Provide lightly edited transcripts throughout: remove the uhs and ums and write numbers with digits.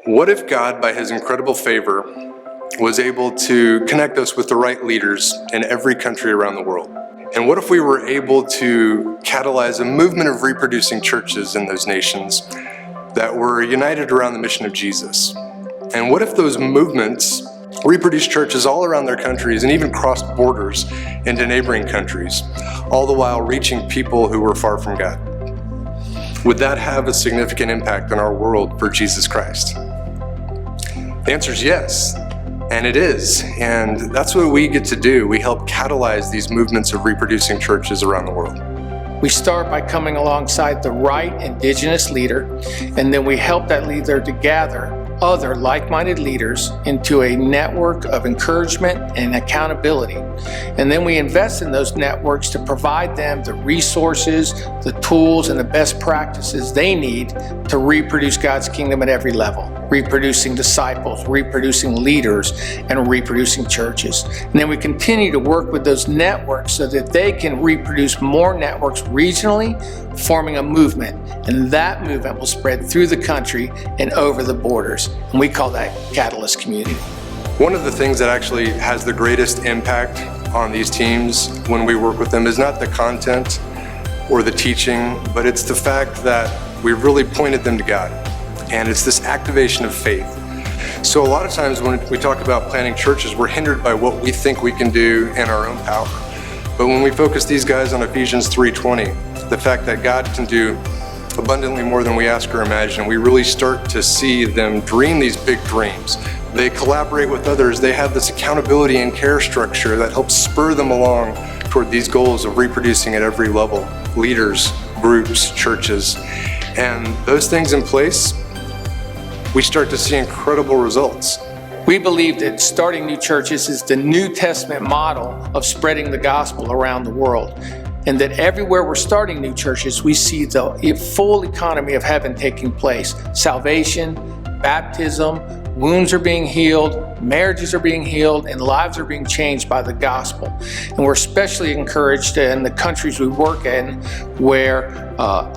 What if God, by His incredible favor, was able to connect us with the right leaders in every country around the world? And what if we were able to catalyze a movement of reproducing churches in those nations that were united around the mission of Jesus? And what if those movements reproduced churches all around their countries and even crossed borders into neighboring countries, all the while reaching people who were far from God? Would that have a significant impact on our world for Jesus Christ? The answer is yes, and it is. And that's what we get to do. We help catalyze these movements of reproducing churches around the world. We start by coming alongside the right indigenous leader, and then we help that leader to gather other like-minded leaders into a network of encouragement and accountability. And then we invest in those networks to provide them the resources, the tools, and the best practices they need to reproduce God's kingdom at every level. Reproducing disciples, reproducing leaders, and reproducing churches. And then we continue to work with those networks so that they can reproduce more networks regionally, forming a movement. And that movement will spread through the country and over the borders. And we call that Catalyst Community. One of the things that actually has the greatest impact on these teams when we work with them is not the content or the teaching, but it's the fact that we've really pointed them to God. And it's this activation of faith. So a lot of times when we talk about planting churches, we're hindered by what we think we can do in our own power. But when we focus these guys on Ephesians 3:20, the fact that God can do abundantly more than we ask or imagine, we really start to see them dream these big dreams. They collaborate with others. They have this accountability and care structure that helps spur them along toward these goals of reproducing at every level, leaders, groups, churches. And those things in place, we start to see incredible results. We believe that starting new churches is the New Testament model of spreading the gospel around the world. And that everywhere we're starting new churches, we see the full economy of heaven taking place. Salvation, baptism, wounds are being healed, marriages are being healed, and lives are being changed by the gospel. And we're especially encouraged in the countries we work in where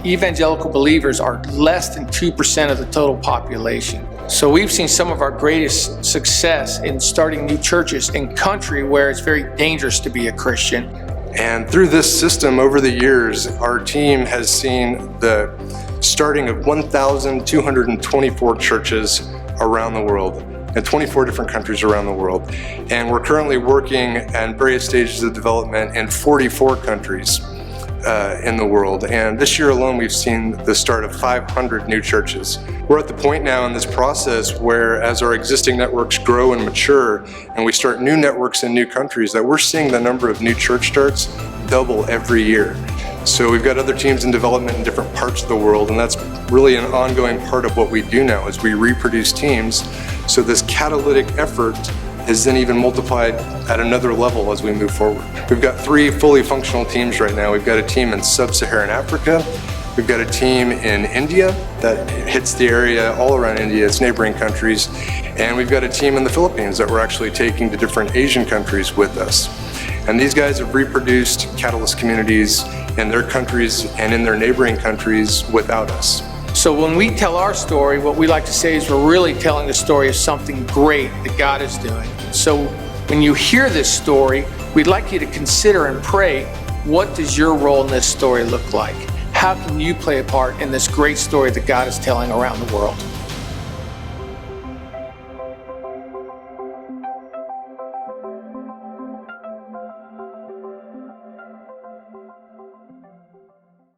evangelical believers are less than 2% of the total population. So we've seen some of our greatest success in starting new churches in country where it's very dangerous to be a Christian. And through this system over the years, our team has seen the starting of 1,224 churches around the world in 24 different countries around the world. And we're currently working at various stages of development in 44 countries in the world. And this year alone, we've seen the start of 500 new churches. We're at the point now in this process where as our existing networks grow and mature and we start new networks in new countries, that we're seeing the number of new church starts double every year. So we've got other teams in development in different parts of the world, and that's really an ongoing part of what we do now is we reproduce teams. So this catalytic effort is then even multiplied at another level as we move forward. We've got 3 fully functional teams right now. We've got a team in sub-Saharan Africa. We've got a team in India that hits the area all around India, its neighboring countries. And we've got a team in the Philippines that we're actually taking to different Asian countries with us. And these guys have reproduced Catalyst communities in their countries and in their neighboring countries without us. So when we tell our story, what we like to say is we're really telling the story of something great that God is doing. So when you hear this story, we'd like you to consider and pray, what does your role in this story look like? How can you play a part in this great story that God is telling around the world?